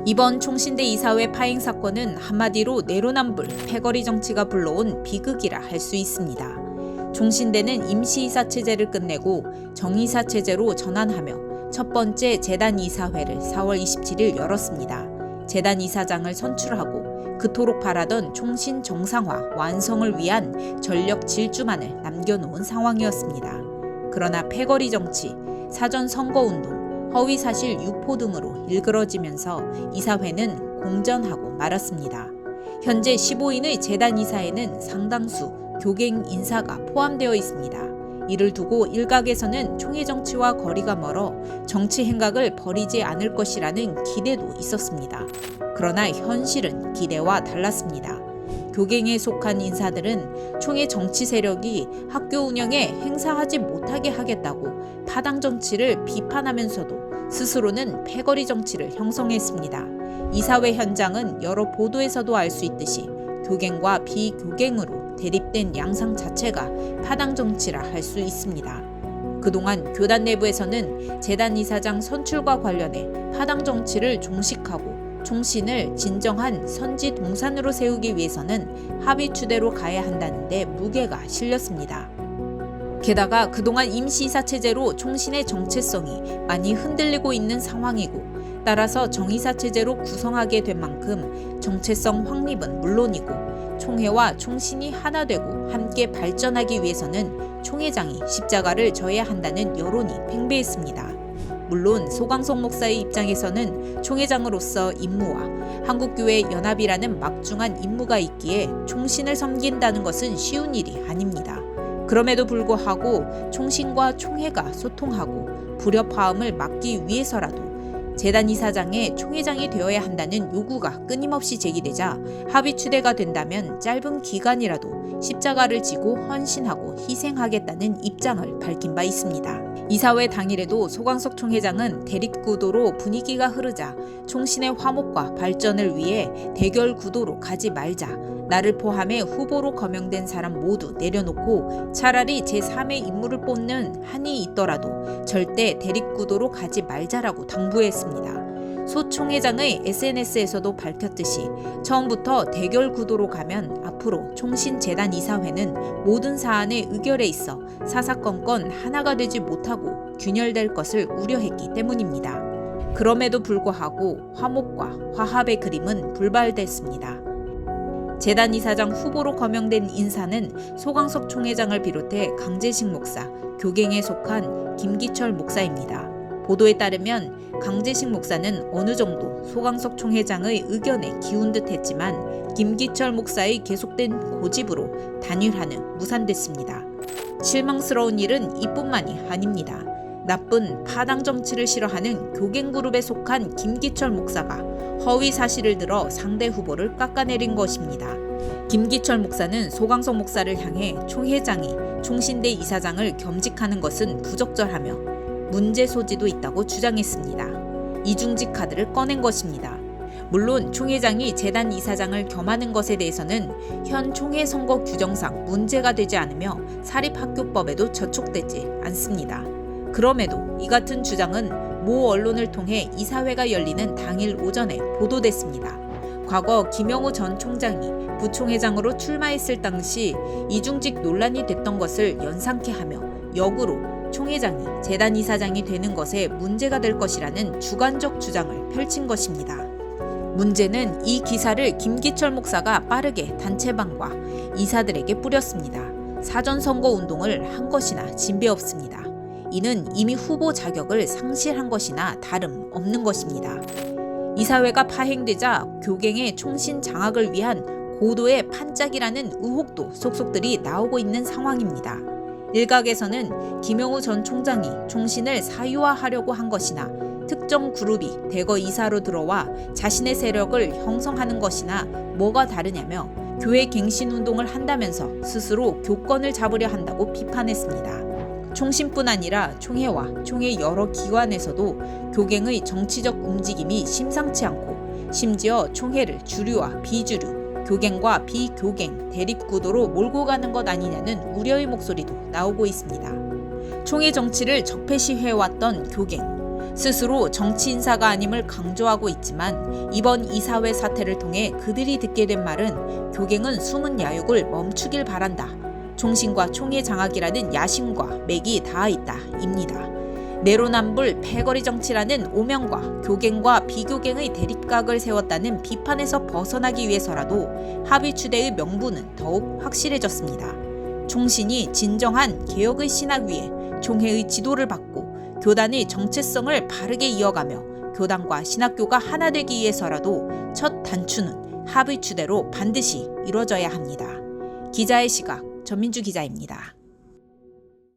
이번 총신대 이사회 파행 사건은 한마디로 내로남불, 패거리 정치가 불러온 비극이라 할 수 있습니다. 총신대는 임시이사 체제를 끝내고 정이사 체제로 전환하며 첫 번째 재단 이사회를 4월 27일 열었습니다. 재단 이사장을 선출하고 그토록 바라던 총신 정상화 완성을 위한 전력 질주만을 남겨놓은 상황이었습니다. 그러나 패거리 정치, 사전 선거운동, 허위사실 유포 등으로 일그러지면서 이사회는 공전하고 말았습니다. 현재 15인의 재단 이사에는 상당수 교갱 인사가 포함되어 있습니다. 이를 두고 일각에서는 총회 정치와 거리가 멀어 정치 행각을 버리지 않을 것이라는 기대도 있었습니다. 그러나 현실은 기대와 달랐습니다. 교갱에 속한 인사들은 총회 정치 세력이 학교 운영에 행사하지 못하게 하겠다고 파당 정치를 비판하면서도 스스로는 패거리 정치를 형성했습니다. 이사회 현장은 여러 보도에서도 알 수 있듯이 교갱과 비교갱으로 대립된 양상 자체가 파당 정치라 할 수 있습니다. 그동안 교단 내부에서는 재단 이사장 선출과 관련해 파당 정치를 종식하고 총신을 진정한 선지 동산으로 세우기 위해서는 합의 추대로 가야 한다는 데 무게가 실렸습니다. 게다가 그동안 임시이사 체제로 총신의 정체성이 많이 흔들리고 있는 상황이고 따라서 정이사 체제로 구성하게 된 만큼 정체성 확립은 물론이고 총회와 총신이 하나 되고 함께 발전하기 위해서는 총회장이 십자가를 져야 한다는 여론이 팽배했습니다. 물론 소강석 목사의 입장에서는 총회장으로서 임무와 한국교회 연합이라는 막중한 임무가 있기에 총신을 섬긴다는 것은 쉬운 일이 아닙니다. 그럼에도 불구하고 총신과 총회가 소통하고 불협화음을 막기 위해서라도 재단 이사장의 총회장이 되어야 한다는 요구가 끊임없이 제기되자 합의 추대가 된다면 짧은 기간이라도 십자가를 지고 헌신하고 희생하겠다는 입장을 밝힌 바 있습니다. 이사회 당일에도 소강석 총회장은 대립구도로 분위기가 흐르자 총신의 화목과 발전을 위해 대결 구도로 가지 말자, 나를 포함해 후보로 거명된 사람 모두 내려놓고 차라리 제3의 인물을 뽑는 한이 있더라도 절대 대립구도로 가지 말자라고 당부했습니다. 소 총회장의 SNS에서도 밝혔듯이 처음부터 대결 구도로 가면 앞으로 총신재단 이사회는 모든 사안의 의결에 있어 사사건건 하나가 되지 못하고 균열될 것을 우려했기 때문입니다. 그럼에도 불구하고 화목과 화합의 그림은 불발됐습니다. 재단 이사장 후보로 거명된 인사는 소강석 총회장을 비롯해 강재식 목사, 교갱에 속한 김기철 목사입니다. 보도에 따르면 강재식 목사는 어느 정도 소강석 총회장의 의견에 기운 듯 했지만 김기철 목사의 계속된 고집으로 단일화는 무산됐습니다. 실망스러운 일은 이뿐만이 아닙니다. 나쁜 파당 정치를 싫어하는 교갱 그룹에 속한 김기철 목사가 허위 사실을 들어 상대 후보를 깎아내린 것입니다. 김기철 목사는 소강석 목사를 향해 총회장이 총신대 이사장을 겸직하는 것은 부적절하며 문제 소지도 있다고 주장했습니다. 이중직 카드를 꺼낸 것입니다. 물론 총회장이 재단 이사장을 겸하는 것에 대해서는 현 총회 선거 규정상 문제가 되지 않으며 사립학교법에도 저촉되지 않습니다. 그럼에도 이 같은 주장은 모 언론을 통해 이사회가 열리는 당일 오전에 보도됐습니다. 과거 김영우 전 총장이 부총회장으로 출마했을 당시 이중직 논란이 됐던 것을 연상케 하며 역으로 총회장이 재단 이사장이 되는 것에 문제가 될 것이라는 주관적 주장을 펼친 것입니다. 문제는 이 기사를 김기철 목사가 빠르게 단체방과 이사들에게 뿌렸습니다. 사전 선거 운동을 한 것이나 진배없습니다. 이는 이미 후보 자격을 상실한 것이나 다름없는 것입니다. 이사회가 파행되자 교갱의 총신 장악을 위한 고도의 판짝이라는 의혹도 속속들이 나오고 있는 상황입니다. 일각에서는 김영우 전 총장이 총신을 사유화하려고 한 것이나 특정 그룹이 대거 이사로 들어와 자신의 세력을 형성하는 것이나 뭐가 다르냐며 교회 갱신운동을 한다면서 스스로 교권을 잡으려 한다고 비판했습니다. 총신뿐 아니라 총회와 총회 여러 기관에서도 교갱의 정치적 움직임이 심상치 않고 심지어 총회를 주류와 비주류, 교갱과 비교갱 대립구도로 몰고 가는 것 아니냐는 우려의 목소리도 나오고 있습니다. 총회 정치를 적폐시해왔던 교갱, 스스로 정치 인사가 아님을 강조하고 있지만 이번 이사회 사태를 통해 그들이 듣게 된 말은 교갱은 숨은 야욕을 멈추길 바란다. 총신과 총의 장악이라는 야심과 맥이 닿아 있다. 입니다. 내로남불 패거리 정치라는 오명과 교갱과 비교갱의 대립각을 세웠다는 비판에서 벗어나기 위해서라도 합의추대의 명분은 더욱 확실해졌습니다. 총신이 진정한 개혁의 신학 위에 총회의 지도를 받고 교단의 정체성을 바르게 이어가며 교단과 신학교가 하나 되기 위해서라도 첫 단추는 합의추대로 반드시 이뤄져야 합니다. 기자의 시각, 전민주 기자입니다.